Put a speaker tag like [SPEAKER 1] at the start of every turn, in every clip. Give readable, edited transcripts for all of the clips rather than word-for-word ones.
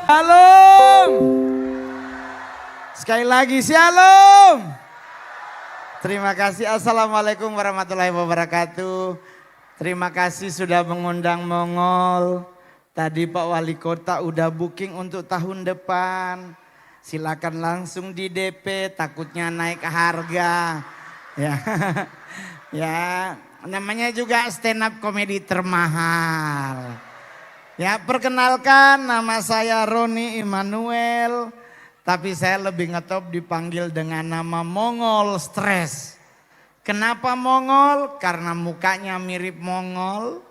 [SPEAKER 1] Shalom. Sekali lagi shalom. Terima kasih. Assalamualaikum warahmatullahi wabarakatuh. Terima kasih sudah mengundang Mongol. Tadi Pak Wali Kota udah booking untuk tahun depan. Silakan langsung di DP, takutnya naik harga. Ya, ya namanya juga stand up comedy termahal. Ya, perkenalkan nama saya Roni Immanuel, tapi saya lebih ngetop dipanggil dengan nama Mongol Stres. Kenapa Mongol? Karena mukanya mirip Mongol,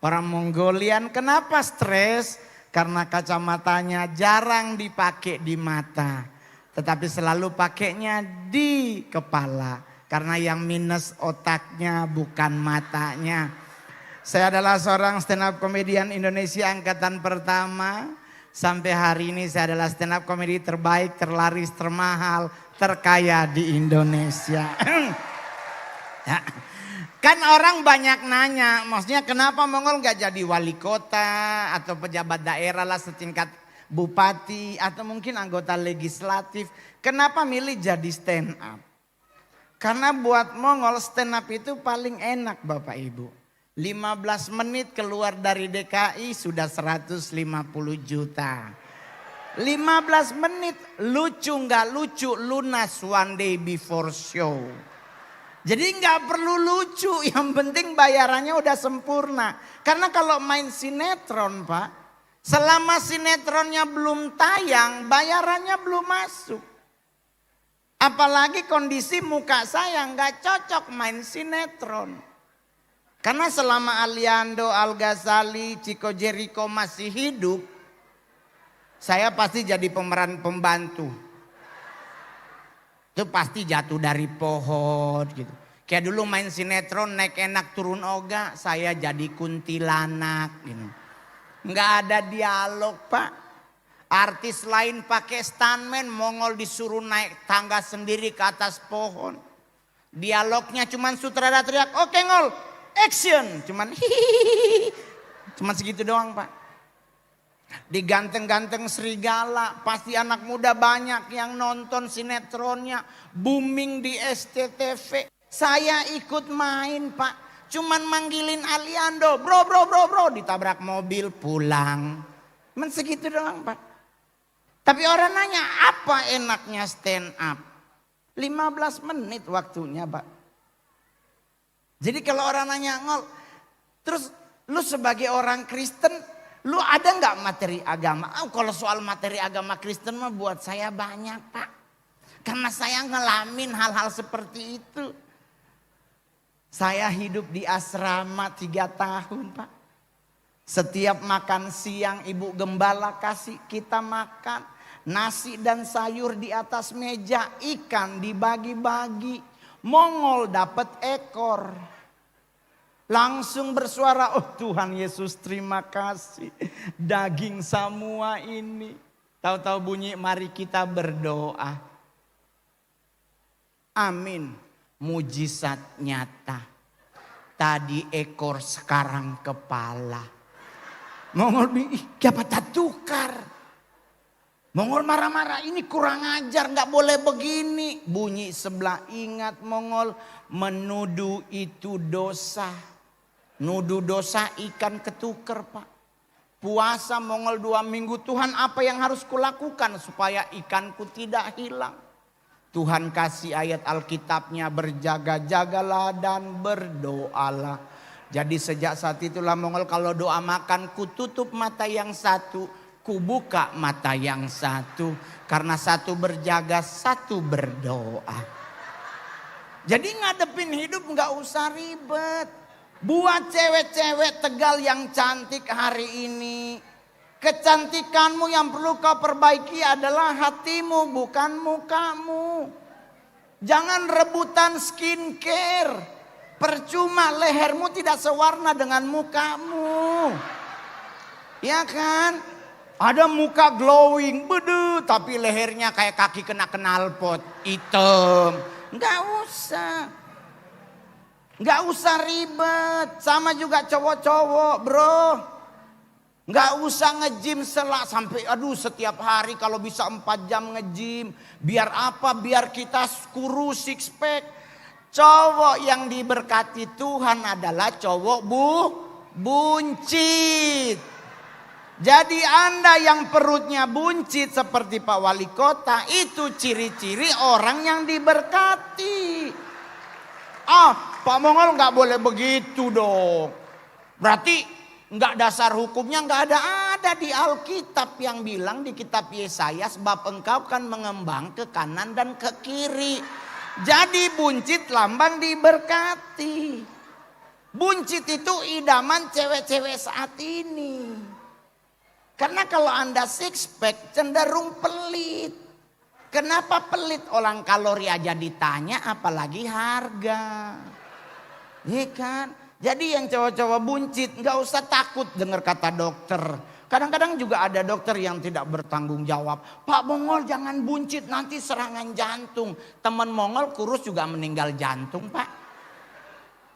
[SPEAKER 1] orang Mongolian. Kenapa stres? Karena kacamatanya jarang dipakai di mata, tetapi selalu pakainya di kepala. Karena yang minus otaknya bukan matanya. Saya adalah seorang stand up comedian Indonesia angkatan pertama. Sampai hari ini saya adalah stand up comedy terbaik, terlaris, termahal, terkaya di Indonesia. Ya. Kan orang banyak nanya, maksudnya kenapa Mongol gak jadi wali kota atau pejabat daerah lah setingkat bupati atau mungkin anggota legislatif. Kenapa milih jadi stand up? Karena buat Mongol stand up itu paling enak Bapak Ibu. 15 menit keluar dari DKI sudah 150 juta. 15 menit lucu nggak lucu lunas one day before show. Jadi nggak perlu lucu, yang penting bayarannya udah sempurna. Karena kalau main sinetron Pak, selama sinetronnya belum tayang bayarannya belum masuk. Apalagi kondisi muka saya nggak cocok main sinetron. Karena selama Aliando, Al Ghazali, Chico Jericho masih hidup, saya pasti jadi pemeran pembantu. Itu pasti jatuh dari pohon gitu. Kayak dulu main sinetron naik enak turun oga, saya jadi kuntilanak gitu. Nggak ada dialog Pak. Artis lain pakai stuntman, Mongol disuruh naik tangga sendiri ke atas pohon. Dialognya cuman sutradara teriak, oke Ngol. Action, cuman hihihi, cuman segitu doang Pak. Diganteng-ganteng serigala, pasti anak muda banyak yang nonton sinetronnya, booming di SCTV. Saya ikut main Pak, cuman manggilin Aliando, bro, ditabrak mobil pulang. Cuman segitu doang Pak. Tapi orang nanya apa enaknya stand up? 15 menit waktunya Pak. Jadi kalau orang nanya Ngol, terus lu sebagai orang Kristen, lu ada nggak materi agama? Oh, kalau soal materi agama Kristen mah buat saya banyak Pak. Karena saya ngalamin hal-hal seperti itu. Saya hidup di asrama 3 tahun Pak. Setiap makan siang Ibu Gembala kasih kita makan. Nasi dan sayur di atas meja, ikan dibagi-bagi. Mongol dapat ekor. Langsung bersuara, oh Tuhan Yesus terima kasih. Daging semua ini. Tahu-tahu bunyi mari kita berdoa. Amin. Mujizat nyata. Tadi ekor sekarang kepala. Mongol bilang, siapa tak tukar. Mongol marah-marah, ini kurang ajar, gak boleh begini. Bunyi sebelah, ingat Mongol, menuduh itu dosa. Nuduh dosa ikan ketuker Pak. Puasa Mongol 2 minggu, Tuhan apa yang harus kulakukan supaya ikanku tidak hilang. Tuhan kasih ayat Alkitabnya, berjaga-jagalah dan berdoalah. Jadi sejak saat itulah Mongol kalau doa makan, ku tutup mata yang satu, ku buka mata yang satu. Karena satu berjaga, satu berdoa. Jadi ngadepin hidup gak usah ribet. Buat cewek-cewek Tegal yang cantik hari ini. Kecantikanmu yang perlu kau perbaiki adalah hatimu, bukan mukamu. Jangan rebutan skincare. Percuma, lehermu tidak sewarna dengan mukamu. Ya kan? Ada muka glowing, bedu, tapi lehernya kayak kaki kena knalpot, hitam. Nggak usah. Nggak usah ribet. Sama juga cowok-cowok bro. Nggak usah nge-gym sampai setiap hari kalau bisa 4 jam nge-gym. Biar apa? Biar kita kurus six pack. Cowok yang diberkati Tuhan adalah cowok buncit. Jadi Anda yang perutnya buncit seperti Pak Wali Kota, itu ciri-ciri orang yang diberkati. Pak Mongol nggak boleh begitu dong. Berarti nggak dasar hukumnya nggak ada di Alkitab yang bilang di kitab Yesaya, sebab engkau kan mengembang ke kanan dan ke kiri. Jadi buncit lambang diberkati. Buncit itu idaman cewek-cewek saat ini. Karena kalau Anda six pack cenderung pelit. Kenapa pelit? Orang kalori aja ditanya apalagi harga. Iya kan? Jadi yang cowok-cowok buncit nggak usah takut dengar kata dokter. Kadang-kadang juga ada dokter yang tidak bertanggung jawab. Pak Mongol jangan buncit nanti serangan jantung. Teman Mongol kurus juga meninggal jantung Pak.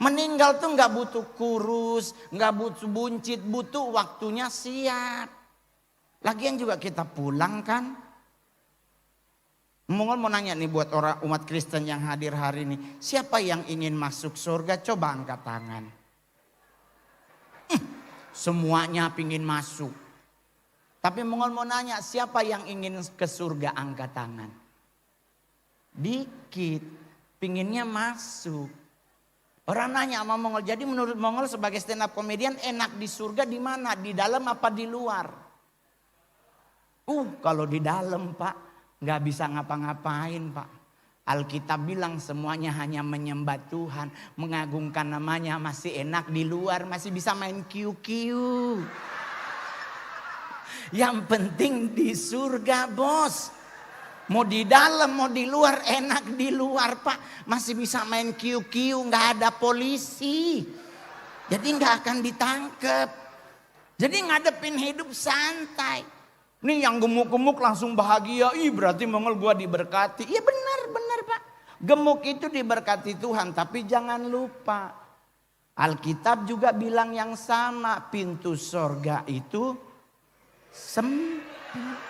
[SPEAKER 1] Meninggal tuh nggak butuh kurus, nggak butuh buncit, butuh waktunya siap. Lagian juga kita pulang kan. Mongol mau nanya nih buat orang umat Kristen yang hadir hari ini. Siapa yang ingin masuk surga? Coba angkat tangan. Semuanya pingin masuk. Tapi Mongol mau nanya siapa yang ingin ke surga? Angkat tangan. Dikit. Pinginnya masuk. Orang nanya sama Mongol. Jadi menurut Mongol sebagai stand up comedian enak di surga di mana? Di dalam apa di luar? Kalau di dalam Pak, nggak bisa ngapa-ngapain Pak. Alkitab bilang semuanya hanya menyembah Tuhan, mengagungkan namanya, masih enak di luar, masih bisa main kiu-kiu. Yang penting di surga bos. Mau di dalam, mau di luar, enak di luar Pak. Masih bisa main kiu-kiu, nggak ada polisi. Jadi nggak akan ditangkep. Jadi ngadepin hidup santai. Nih yang gemuk-gemuk langsung bahagia. Berarti Mongol gua diberkati. Iya benar Pak. Gemuk itu diberkati Tuhan. Tapi jangan lupa. Alkitab juga bilang yang sama. Pintu sorga itu sempit.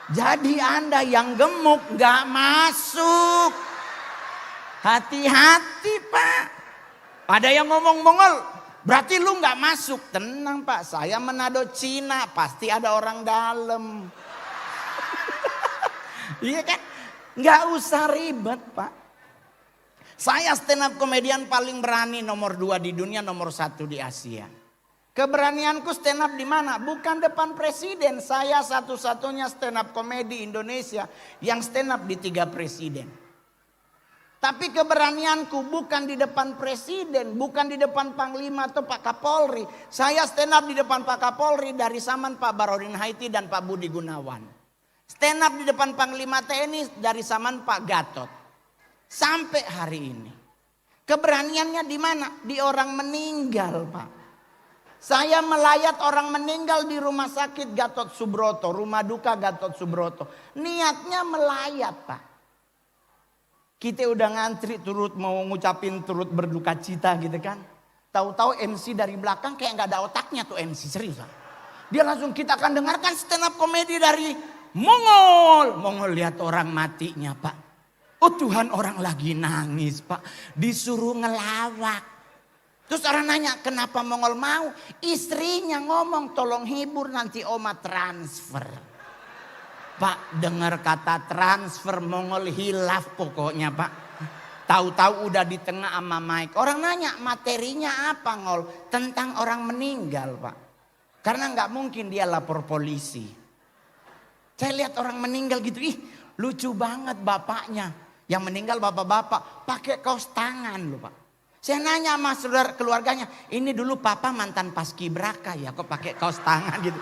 [SPEAKER 1] Jadi Anda yang gemuk gak masuk. Hati-hati Pak. Ada yang ngomong Mongol. Berarti lu gak masuk. Tenang Pak, saya Manado Cina. Pasti ada orang dalam. Iya kan? Gak usah ribet Pak. Saya stand up komedian paling berani nomor 2 di dunia, nomor 1 di Asia. Keberanianku stand up di mana? Bukan depan presiden. Saya satu-satunya stand up komedi Indonesia yang stand up di 3 presiden. Tapi keberanianku bukan di depan presiden, bukan di depan panglima atau Pak Kapolri. Saya stand up di depan Pak Kapolri dari zaman Pak Barodin Haiti dan Pak Budi Gunawan. Stand up di depan panglima TNI dari zaman Pak Gatot. Sampai hari ini. Keberaniannya di mana? Di orang meninggal Pak. Saya melayat orang meninggal di rumah sakit Gatot Subroto, rumah duka Gatot Subroto. Niatnya melayat Pak. Kita udah ngantri mau ngucapin turut berduka cita gitu kan. Tahu-tahu MC dari belakang kayak gak ada otaknya tuh MC, serius. Dia langsung kita akan dengarkan stand up komedi dari Mongol. Mongol lihat orang matinya Pak. Oh Tuhan, orang lagi nangis Pak. Disuruh ngelawak. Terus orang nanya kenapa Mongol mau? Istrinya ngomong tolong hibur nanti Oma transfer. Pak dengar kata transfer Mongol hilaf pokoknya Pak. Tahu-tahu udah di tengah sama Mike. Orang nanya materinya apa Ngol? Tentang orang meninggal Pak. Karena nggak mungkin dia lapor polisi. Saya lihat orang meninggal gitu. Lucu banget bapaknya. Yang meninggal bapak-bapak pakai kaos tangan loh Pak. Saya nanya sama saudara keluarganya. Ini dulu papa mantan paskibraka ya kok pakai kaos tangan gitu.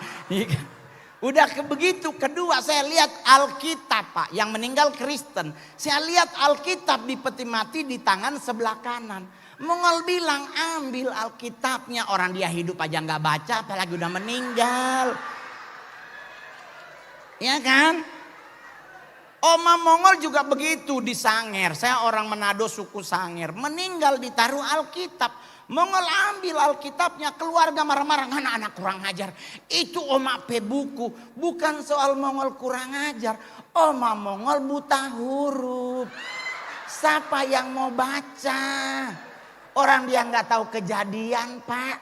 [SPEAKER 1] Udah begitu. Kedua saya lihat Alkitab Pak. Yang meninggal Kristen. Saya lihat Alkitab di peti mati di tangan sebelah kanan. Mongol bilang ambil Alkitabnya. Orang dia hidup aja gak baca apalagi udah meninggal. Ya kan? Oma Mongol juga begitu di Sangir. Saya orang Manado suku Sangir. Meninggal ditaruh Alkitab. Mongol ambil Alkitabnya, keluarga marah-marah. Anak-anak kurang ajar. Itu Oma pe buku. Bukan soal Mongol kurang ajar. Oma Mongol buta huruf. Siapa yang mau baca? Orang dia nggak tahu kejadian, Pak.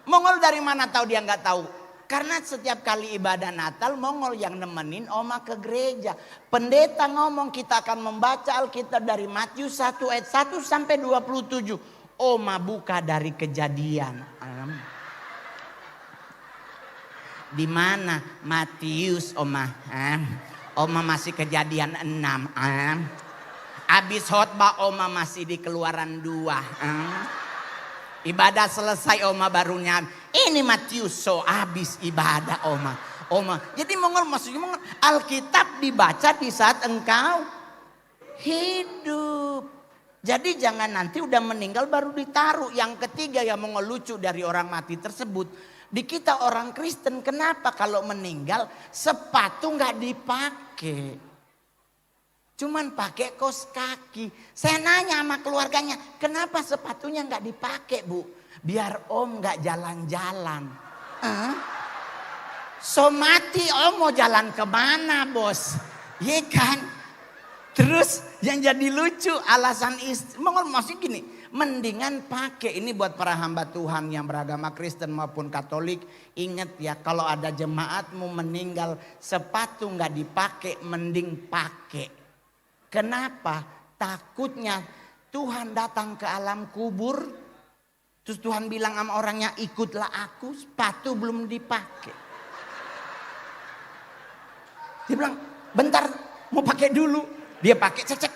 [SPEAKER 1] Mongol dari mana tahu dia nggak tahu? Karena setiap kali ibadah Natal, Mongol yang nemenin Oma ke gereja. Pendeta ngomong kita akan membaca Alkitab dari Matius 1 ayat 1 sampai 27. Oma buka dari Kejadian. Di mana Matius, Oma? Oma masih Kejadian 6. Habis khotbah Oma masih di Keluaran 2. Ibadah selesai Oma barunya. Ini Matius, so habis ibadah Oma. Jadi Mongol maksudnya Alkitab dibaca di saat engkau hidup. Jadi jangan nanti udah meninggal baru ditaruh. Yang ketiga yang Mongol lucu dari orang mati tersebut. Di kita orang Kristen kenapa kalau meninggal sepatu nggak dipakai? Cuman pakai kaos kaki. Saya nanya sama keluarganya, kenapa sepatunya nggak dipakai, Bu? Biar Om nggak jalan-jalan. So mati Om mau jalan kemana, Bos? Iya kan? Terus yang jadi lucu alasan istri, maksudnya gini, mendingan pakai ini buat para hamba Tuhan yang beragama Kristen maupun Katolik. Ingat ya, kalau ada jemaatmu meninggal sepatu nggak dipakai, mending pakai. Kenapa? Takutnya Tuhan datang ke alam kubur. Terus Tuhan bilang sama orangnya, ikutlah aku, sepatu belum dipakai. Dia bilang, bentar mau pakai dulu. Dia pakai cecek.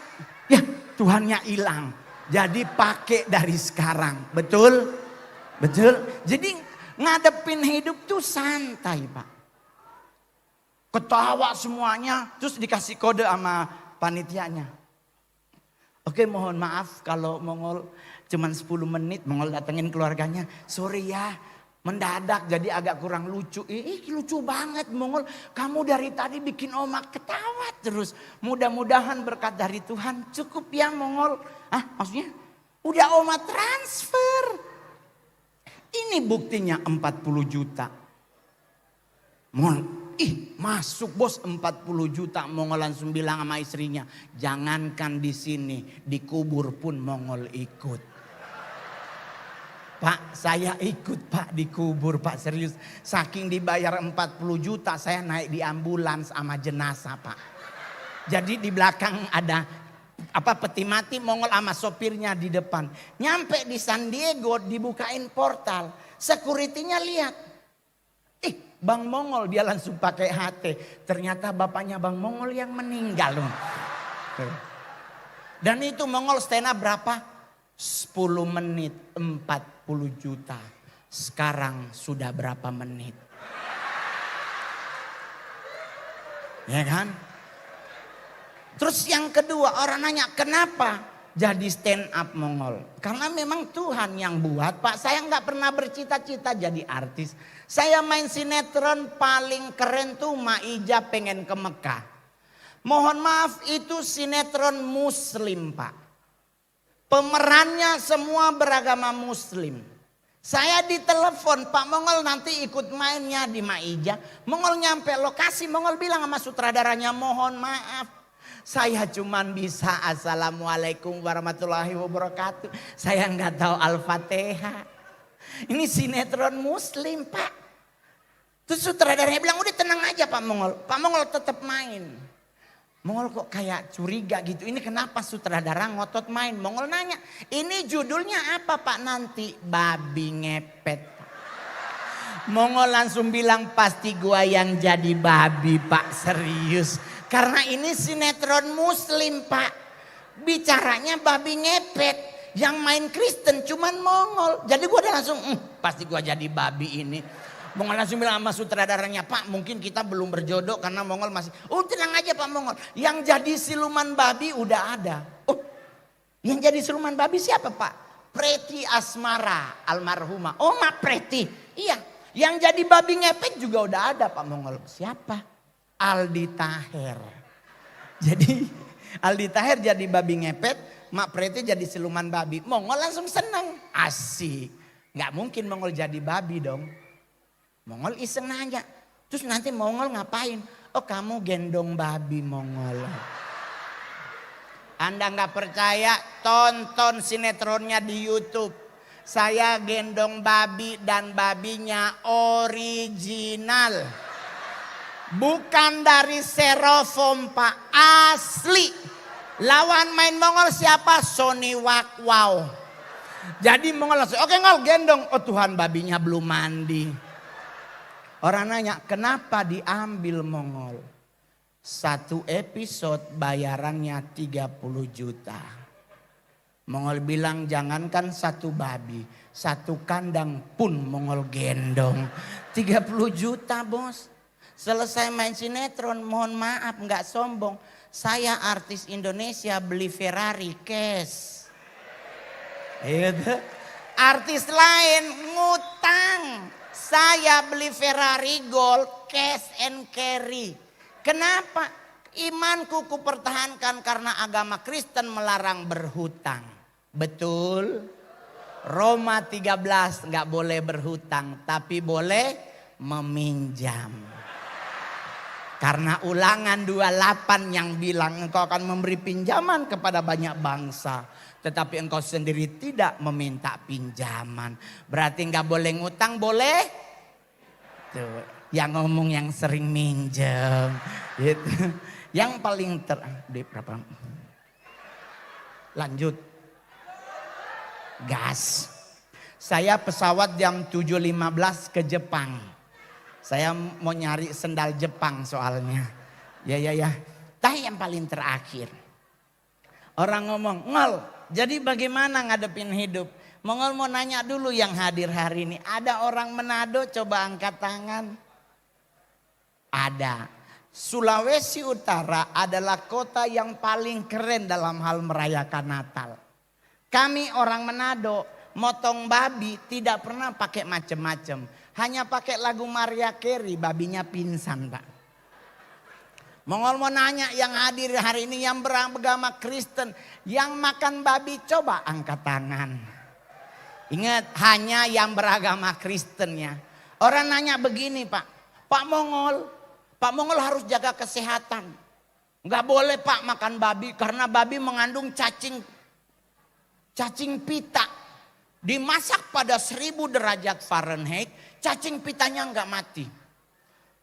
[SPEAKER 1] Ya Tuhannya hilang. Jadi pakai dari sekarang. Betul? Betul? Jadi ngadepin hidup tuh santai, Pak. Ketawa semuanya. Terus dikasih kode sama panitianya. Oke, mohon maaf kalau Mongol cuman 10 menit. Mongol datengin keluarganya. Sorry ya, mendadak jadi agak kurang lucu. Lucu banget Mongol. Kamu dari tadi bikin Oma ketawa terus. Mudah-mudahan berkat dari Tuhan cukup ya Mongol. Maksudnya udah Oma transfer. Ini buktinya 40 juta. Mongol. Masuk bos 40 juta. Mongol langsung bilang sama istrinya, jangankan di sini, di kubur pun Mongol ikut. Pak, saya ikut Pak di kubur Pak, serius. Saking dibayar 40 juta saya naik di ambulans sama jenazah Pak. Jadi di belakang ada peti mati, Mongol sama sopirnya di depan. Nyampe di San Diego dibukain portal. Security-nya lihat. Bang Mongol, dia langsung pakai HT. Ternyata bapaknya Bang Mongol yang meninggal. Dan itu Mongol stand up berapa? 10 menit 40 juta. Sekarang sudah berapa menit? Ya kan? Terus yang kedua orang nanya, kenapa jadi stand up Mongol? Karena memang Tuhan yang buat Pak. Saya nggak pernah bercita-cita jadi artis. Saya main sinetron paling keren tuh Maija Pengen ke Mekah. Mohon maaf itu sinetron muslim Pak. Pemerannya semua beragama muslim. Saya ditelepon, Pak Mongol nanti ikut mainnya di Maija. Mongol nyampe lokasi, Mongol bilang sama sutradaranya, mohon maaf. Saya cuman bisa assalamualaikum warahmatullahi wabarakatuh. Saya nggak tahu Al-Fatihah. Ini sinetron muslim Pak. Terus sutradaranya bilang udah tenang aja Pak Mongol. Pak Mongol tetap main. Mongol kok kayak curiga gitu. Ini kenapa sutradara ngotot main? Mongol nanya, ini judulnya apa Pak nanti? Babi ngepet. Mongol langsung bilang pasti gua yang jadi babi Pak, serius. Karena ini sinetron muslim Pak. Bicaranya babi ngepet. Yang main Kristen cuman Mongol. Jadi gue udah langsung pasti gue jadi babi ini. Mongol langsung bilang sama sutradaranya, Pak mungkin kita belum berjodoh karena Mongol masih. Tenang aja Pak Mongol. Yang jadi siluman babi udah ada. Yang jadi siluman babi siapa Pak? Preti Asmara almarhumah. Mak Preti. Iya. Yang jadi babi ngepet juga udah ada Pak Mongol. Siapa? Aldi Taher. Jadi Aldi Taher jadi babi ngepet, Mak Preti jadi siluman babi. Mongol langsung seneng, asik. Gak mungkin Mongol jadi babi dong. Mongol iseng nanya, terus nanti Mongol ngapain? Oh kamu gendong babi Mongol. Anda gak percaya, tonton sinetronnya di YouTube. Saya gendong babi dan babinya original. Bukan dari Serofom Pak, asli. Lawan main Mongol siapa? Sony Wakwau. Jadi Mongol langsung, oke Ngol gendong. Oh Tuhan babinya belum mandi. Orang nanya kenapa diambil Mongol? Satu episode bayarannya 30 juta. Mongol bilang jangankan satu babi, satu kandang pun Mongol gendong. 30 juta bos. Selesai main sinetron, mohon maaf nggak sombong. Saya artis Indonesia beli Ferrari cash. Itu. Artis lain ngutang. Saya beli Ferrari Gold cash and carry. Kenapa? Imanku kupertahankan karena agama Kristen melarang berhutang. Betul? Roma 13 nggak boleh berhutang, tapi boleh meminjam. Karena Ulangan 28 yang bilang engkau akan memberi pinjaman kepada banyak bangsa. Tetapi engkau sendiri tidak meminta pinjaman. Berarti nggak boleh ngutang, boleh? Tuh, yang ngomong yang sering minjem. Gitu. Yang paling di berapa? Lanjut. Gas. Saya pesawat jam 7.15 ke Jepang. Saya mau nyari sendal Jepang soalnya. Ya. Tapi yang paling terakhir. Orang ngomong, Ngol, jadi bagaimana ngadepin hidup? Mongol mau nanya dulu yang hadir hari ini. Ada orang Manado coba angkat tangan. Ada. Sulawesi Utara adalah kota yang paling keren dalam hal merayakan Natal. Kami orang Manado motong babi tidak pernah pakai macem-macem. Hanya pakai lagu Maria Carey, babinya pingsan Pak. Mongol mau nanya yang hadir hari ini yang beragama Kristen. Yang makan babi coba angkat tangan. Ingat hanya yang beragama Kristen ya. Orang nanya begini Pak. Pak Mongol harus jaga kesehatan. Enggak boleh Pak makan babi karena babi mengandung cacing pita. Dimasak pada 1000 derajat Fahrenheit, cacing pitanya enggak mati.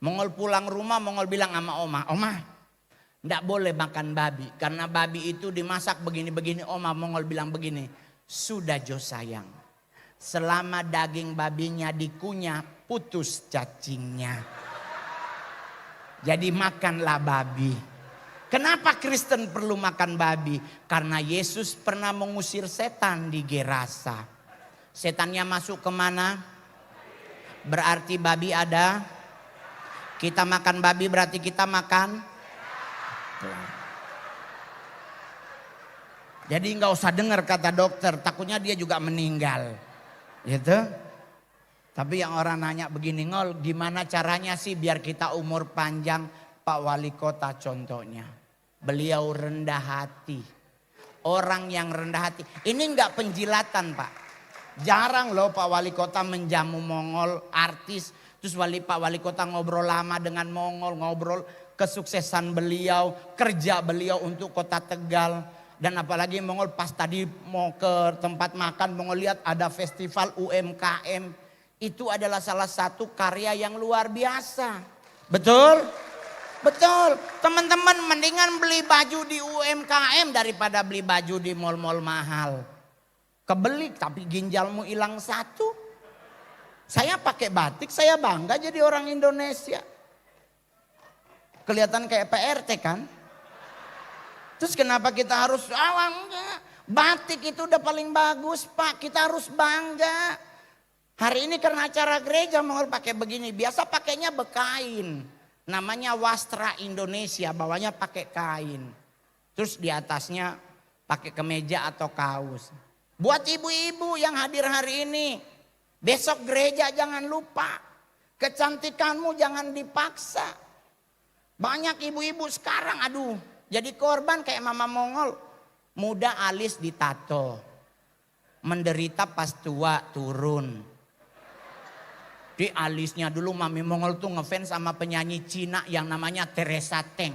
[SPEAKER 1] Mongol pulang rumah, Mongol bilang sama Oma, enggak boleh makan babi. Karena babi itu dimasak begini-begini. Mongol bilang begini, sudah Jo sayang. Selama daging babinya dikunyah, putus cacingnya. Jadi makanlah babi. Kenapa Kristen perlu makan babi? Karena Yesus pernah mengusir setan di Gerasa. Setannya masuk kemana? Berarti babi ada. Kita makan babi berarti kita makan. Jadi nggak usah dengar kata dokter, takutnya dia juga meninggal. Gitu. Tapi yang orang nanya begini, Ngol gimana caranya sih biar kita umur panjang? Pak Wali Kota contohnya. Beliau rendah hati. Orang yang rendah hati. Ini nggak penjilatan Pak. Jarang loh Pak Wali Kota menjamu Mongol, artis. Terus Pak Wali Kota ngobrol lama dengan Mongol, ngobrol kesuksesan beliau, kerja beliau untuk kota Tegal. Dan apalagi Mongol pas tadi mau ke tempat makan, Mongol lihat ada festival UMKM. Itu adalah salah satu karya yang luar biasa. Betul? Betul. Teman-teman mendingan beli baju di UMKM daripada beli baju di mall-mall mahal. Kebeli tapi ginjalmu hilang satu. Saya pakai batik, saya bangga jadi orang Indonesia. Kelihatan kayak PRT kan? Terus kenapa kita harus enggak. Batik itu udah paling bagus Pak, kita harus bangga. Hari ini karena acara gereja mau pakai begini, biasa pakainya bekain. Namanya Wastra Indonesia, bawahnya pakai kain. Terus di atasnya pakai kemeja atau kaos. Buat ibu-ibu yang hadir hari ini, besok gereja jangan lupa. Kecantikanmu jangan dipaksa. Banyak ibu-ibu sekarang
[SPEAKER 2] Jadi korban kayak mama Mongol. Muda alis ditato. Menderita pas tua turun. Di alisnya dulu Mami Mongol tuh ngefans sama penyanyi Cina yang namanya Teresa Teng.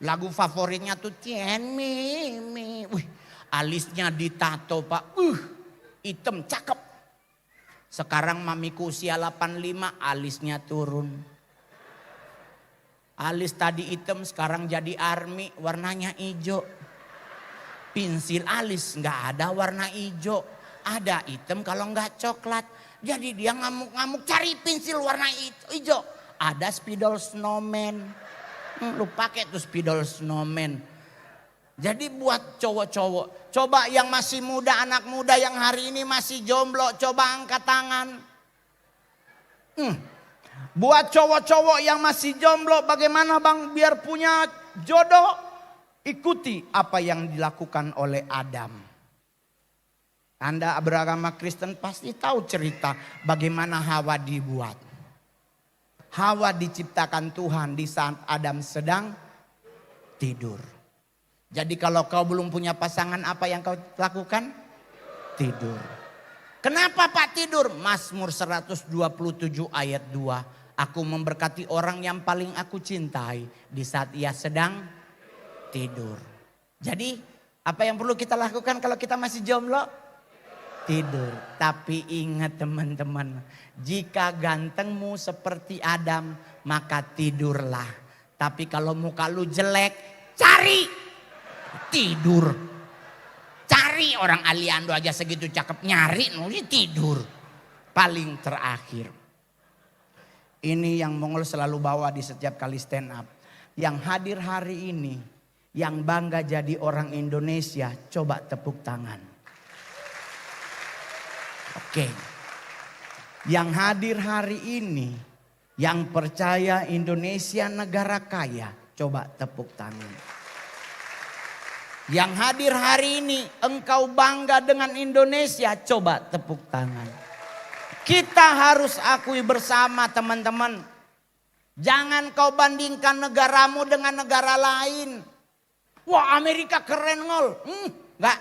[SPEAKER 2] Lagu favoritnya tuh Tien Mi Mi. Wih, alisnya ditato Pak. Hitam cakep. Sekarang mamiku usia 85 alisnya turun. Alis tadi hitam sekarang jadi army warnanya hijau. Pensil alis nggak ada warna hijau. Ada hitam kalau nggak coklat. Jadi dia ngamuk-ngamuk cari pensil warna hijau. Ada spidol snowman. Lu pakai tuh spidol snowman. Jadi buat cowok-cowok, coba yang masih muda, anak muda yang hari ini masih jomblo, coba angkat tangan. Buat cowok-cowok yang masih jomblo, bagaimana bang biar punya jodoh? Ikuti apa yang dilakukan oleh Adam. Anda beragama Kristen pasti tahu cerita bagaimana Hawa dibuat. Hawa diciptakan Tuhan di saat Adam sedang tidur. Jadi kalau kau belum punya pasangan, apa yang kau lakukan? Tidur. Kenapa Pak tidur? Mazmur 127 ayat 2. Aku memberkati orang yang paling aku cintai di saat ia sedang tidur. Jadi apa yang perlu kita lakukan kalau kita masih jomblo? Tidur. Tapi ingat teman-teman, jika gantengmu seperti Adam, maka tidurlah. Tapi kalau muka lu jelek, cari tidur. Cari orang Aliando aja segitu cakep nyari nulis tidur. Paling terakhir. Ini yang Mongol selalu bawa di setiap kali stand up. Yang hadir hari ini, yang bangga jadi orang Indonesia, coba tepuk tangan. Oke. Yang hadir hari ini, yang percaya Indonesia negara kaya, coba tepuk tangan. Yang hadir hari ini, engkau bangga dengan Indonesia, coba tepuk tangan. Kita harus akui bersama teman-teman. Jangan kau bandingkan negaramu dengan negara lain. Wah Amerika keren ngol. Enggak.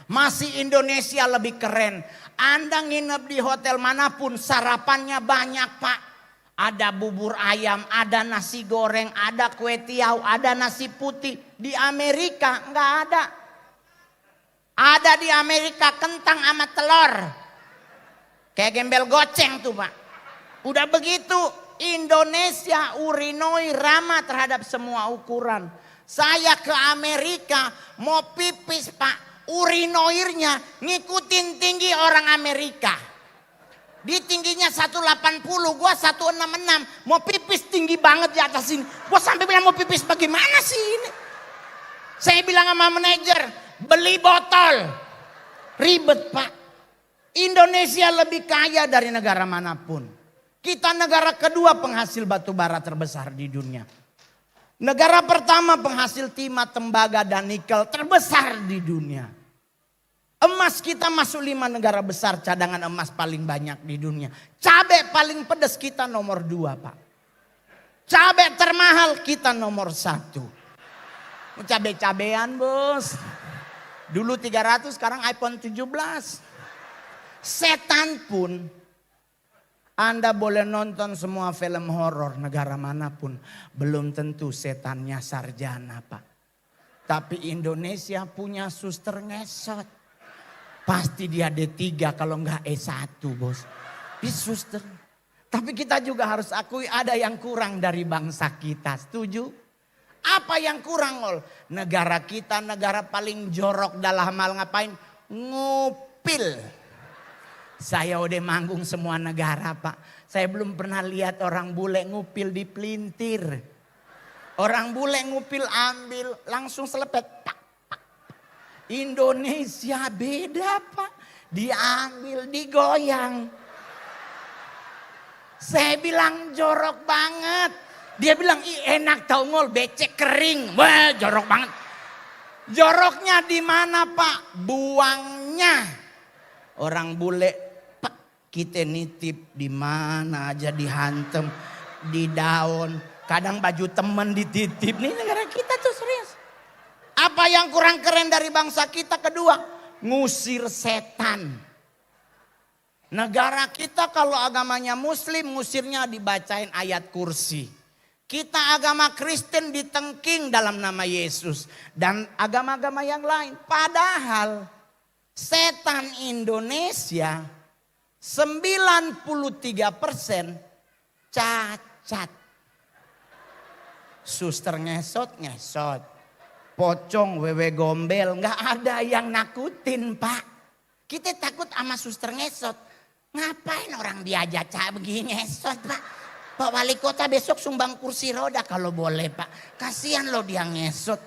[SPEAKER 2] Masih Indonesia lebih keren. Anda nginep di hotel manapun sarapannya banyak Pak. Ada bubur ayam, ada nasi goreng, ada kue tiaw, ada nasi putih. Di Amerika enggak ada. Ada di Amerika kentang sama telur. Kayak gembel goceng tuh Pak. Udah begitu Indonesia urinoi ramah terhadap semua ukuran. Saya ke Amerika mau pipis Pak. Urinoirnya ngikutin tinggi orang Amerika. Di tingginya 180, gua 166. Mau pipis tinggi banget di atas ini. Gua sampai bilang mau pipis bagaimana sih ini? Saya bilang sama manajer, beli botol. Ribet Pak. Indonesia lebih kaya dari negara manapun. Kita negara kedua penghasil batu bara terbesar di dunia. Negara pertama penghasil timah, tembaga dan nikel terbesar di dunia. Emas kita masuk 5 negara besar cadangan emas paling banyak di dunia. Cabai paling pedas kita nomor 2 Pak. Cabai termahal kita nomor 1. Cabai-cabean bos. Dulu 300 sekarang iPhone 17. Setan pun Anda boleh nonton semua film horor negara manapun. Belum tentu setannya sarjana Pak. Tapi Indonesia punya suster ngesot. Pasti dia D3 kalau enggak E1 bos. Di suster. Tapi kita juga harus akui ada yang kurang dari bangsa kita. Setuju? Apa yang kurang ol? Negara kita negara paling jorok dalam hal ngapain? Ngupil. Saya udah manggung semua negara Pak. Saya belum pernah lihat orang bule ngupil di pelintir. Orang bule ngupil ambil langsung selepet. Pak. Indonesia beda Pak. Diambil, digoyang. Saya bilang jorok banget. Dia bilang enak tau ngol becek kering. Wah jorok banget. Joroknya di mana Pak? Buangnya. Orang bule Pak kita nitip di mana aja dihantem. Di daun. Kadang baju temen dititip. Nih negara kita tuh Serius. Apa yang kurang keren dari bangsa kita? Kedua, ngusir setan. Negara kita kalau agamanya Muslim, ngusirnya dibacain ayat kursi. Kita agama Kristen ditengking dalam nama Yesus. Dan agama-agama yang lain. Padahal setan Indonesia 93% cacat. Suster ngesot. Pocong, wewe gombel. Gak ada yang nakutin Pak. Kita takut sama suster ngesot. Ngapain orang diajak begini ngesot Pak. Pak Wali Kota besok sumbang kursi roda kalau boleh Pak. Kasihan loh dia ngesot.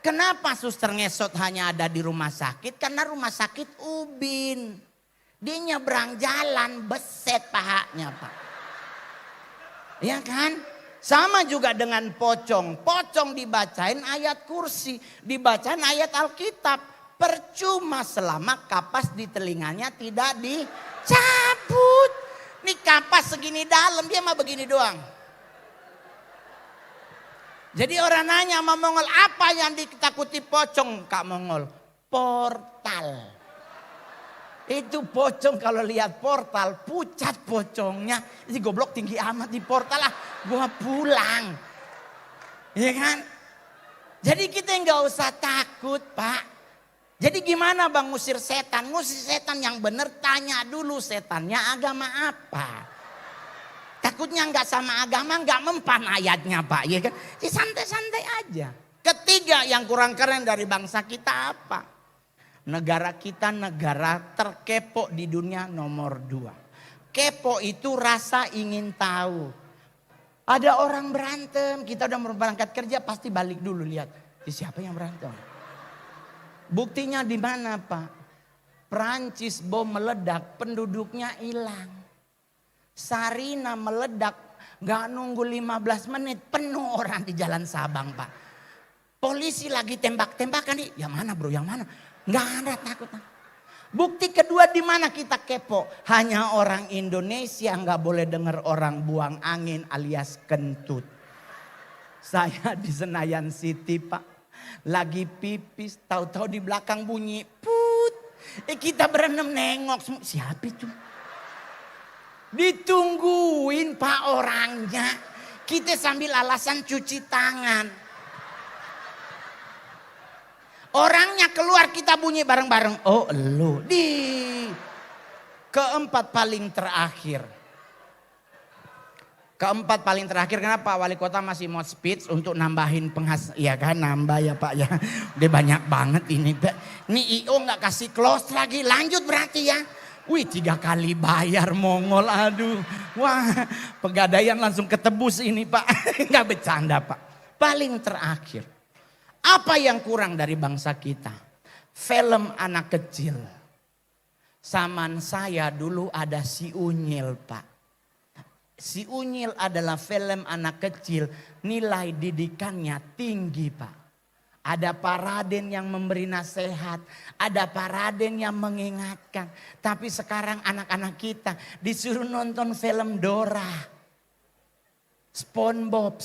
[SPEAKER 2] Kenapa suster ngesot hanya ada di rumah sakit? Karena rumah sakit ubin. Dia nyebrang jalan beset pahanya Pak. Ya kan? Sama juga dengan pocong. Pocong dibacain ayat kursi. Dibacain ayat Alkitab. Percuma selama kapas di telinganya tidak dicabut. Nih kapas segini dalam dia mah begini doang. Jadi orang nanya sama Mongol, apa yang ditakuti pocong Kak Mongol? Portal. Itu pocong kalau lihat portal, pucat pocongnya. Ini goblok tinggi amat di portal lah, gua pulang. Iya kan? Jadi kita nggak usah takut Pak. Jadi gimana Bang ngusir setan? Ngusir setan yang bener tanya dulu setannya agama apa. Takutnya nggak sama agama nggak mempan ayatnya Pak. Ya kan? Jadi santai-santai aja. Ketiga yang kurang keren dari bangsa kita apa? Negara kita negara terkepo di dunia nomor 2. Kepo itu rasa ingin tahu. Ada orang berantem, kita udah mau berangkat kerja pasti balik dulu lihat. Siapa yang berantem? Buktinya di mana Pak? Perancis bom meledak, penduduknya hilang. Sarina meledak, gak nunggu 15 menit penuh orang di Jalan Sabang Pak. Polisi lagi tembak-tembakan nih, yang mana bro, yang mana? Nggak ada takut. Bukti kedua di mana kita kepo? Hanya orang Indonesia nggak boleh dengar orang buang angin alias kentut. Saya di Senayan City Pak, lagi pipis, tahu-tahu di belakang bunyi put. Kita berenam nengok, siapa itu? Ditungguin Pak orangnya. Kita sambil alasan cuci tangan. Orangnya keluar kita bunyi bareng-bareng. Oh elu. Di keempat paling terakhir. Keempat paling terakhir kenapa Wali Kota masih mau speech untuk nambahin ya kan nambah ya Pak ya. Udah banyak banget ini Pak. Ini IO gak kasih close lagi. Lanjut berarti ya. Wih 3 kali bayar Mongol aduh. Wah pegadaian langsung ketebus ini Pak. Gak bercanda Pak. Paling terakhir. Apa yang kurang dari bangsa kita? Film anak kecil. Zaman saya dulu ada Si Unyil Pak. Si Unyil adalah film anak kecil. Nilai didikannya tinggi Pak. Ada Pak Raden yang memberi nasihat. Ada Pak Raden yang mengingatkan. Tapi sekarang anak-anak kita disuruh nonton film Dora. SpongeBob.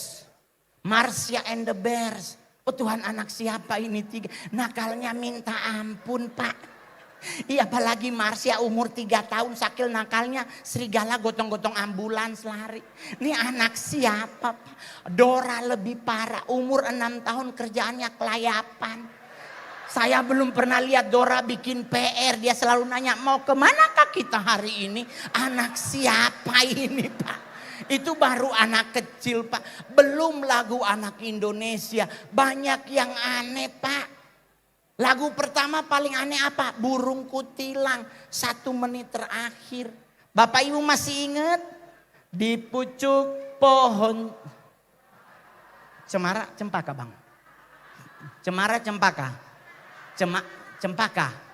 [SPEAKER 2] Marcia and the Bears. Oh Tuhan anak siapa ini 3. Nakalnya minta ampun Pak. Iya apalagi Marcia umur 3 tahun sakil nakalnya. Serigala gotong-gotong ambulans lari. Ini anak siapa Pak? Dora lebih parah. Umur 6 tahun kerjaannya kelayapan. Saya belum pernah lihat Dora bikin PR. Dia selalu nanya mau kemanakah kita hari ini? Anak siapa ini Pak? Itu baru anak kecil Pak. Belum lagu anak Indonesia. Banyak yang aneh Pak. Lagu pertama paling aneh apa? Burung kutilang. 1 menit terakhir. Bapak Ibu masih ingat? Di pucuk pohon. Cemara cempaka Bang. Cemara cempaka. Cempaka.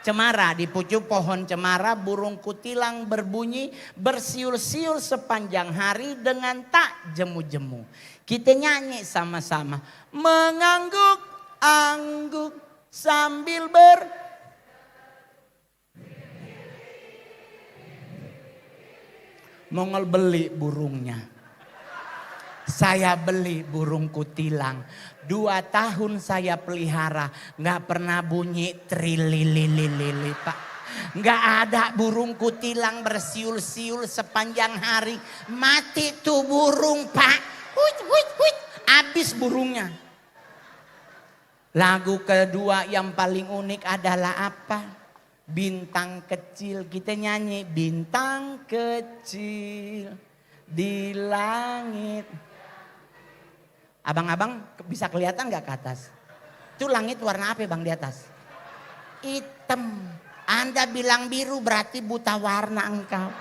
[SPEAKER 2] Cemara, di pucuk pohon cemara burung kutilang berbunyi bersiul-siul sepanjang hari dengan tak jemu-jemu. Kita nyanyi sama-sama. Mengangguk-angguk sambil Mongol beli burungnya. Saya beli burung kutilang. 2 tahun saya pelihara. Nggak pernah bunyi trililililili Pak. Nggak ada burung kutilang bersiul-siul sepanjang hari. Mati tuh burung Pak. Huit, huit, huit. Habis burungnya. Lagu kedua yang paling unik adalah apa? Bintang kecil. Kita nyanyi bintang kecil di langit. Abang-abang bisa kelihatan gak ke atas? Itu langit warna apa bang di atas? Hitam. Anda bilang biru berarti buta warna engkau.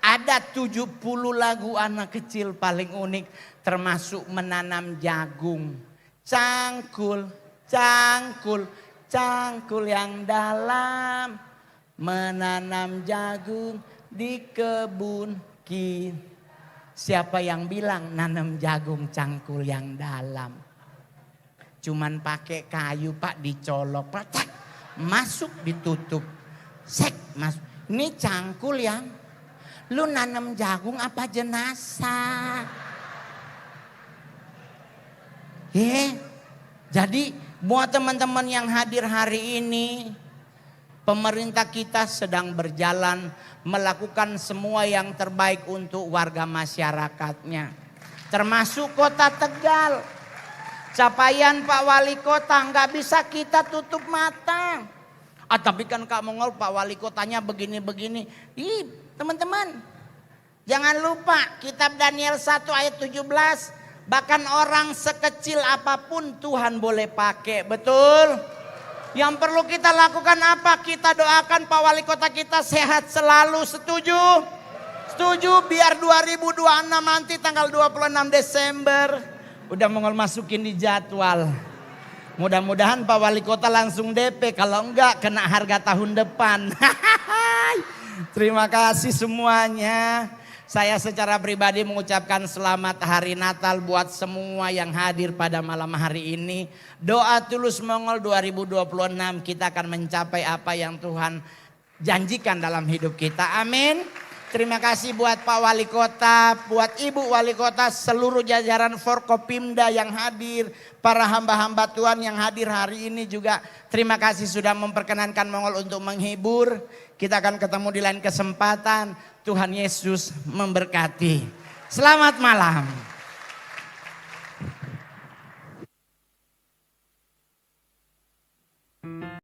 [SPEAKER 2] Ada 70 lagu anak kecil paling unik. Termasuk menanam jagung. Cangkul, cangkul, cangkul yang dalam. Menanam jagung di kebun kita. Siapa yang bilang nanam jagung cangkul yang dalam? Cuman pakai kayu Pak, dicolok Pak, cek, masuk ditutup. Sek, masuk. Ini cangkul yang lu nanam jagung apa jenazah? Jadi buat teman-teman yang hadir hari ini, pemerintah kita sedang berjalan melakukan semua yang terbaik untuk warga masyarakatnya. Termasuk kota Tegal. Capaian Pak Wali Kota nggak bisa kita tutup mata. Tapi kan Kak Mongol Pak Wali Kotanya begini-begini. Ih teman-teman. Jangan lupa kitab Daniel 1 ayat 17. Bahkan orang sekecil apapun Tuhan boleh pakai. Betul? Yang perlu kita lakukan apa? Kita doakan Pak Wali Kota kita sehat selalu. Setuju? Setuju biar 2026 nanti tanggal 26 Desember. Udah Mongol masukin di jadwal. Mudah-mudahan Pak Wali Kota langsung DP. Kalau enggak kena harga tahun depan. Terima kasih semuanya. Saya secara pribadi mengucapkan selamat hari Natal buat semua yang hadir pada malam hari ini. Doa tulus Mongol 2026 kita akan mencapai apa yang Tuhan janjikan dalam hidup kita. Amin. Terima kasih buat Pak Wali Kota, buat Ibu Wali Kota, seluruh jajaran Forkopimda yang hadir. Para hamba-hamba Tuhan yang hadir hari ini juga terima kasih sudah memperkenankan Mongol untuk menghibur. Kita akan ketemu di lain kesempatan. Tuhan Yesus memberkati. Selamat malam.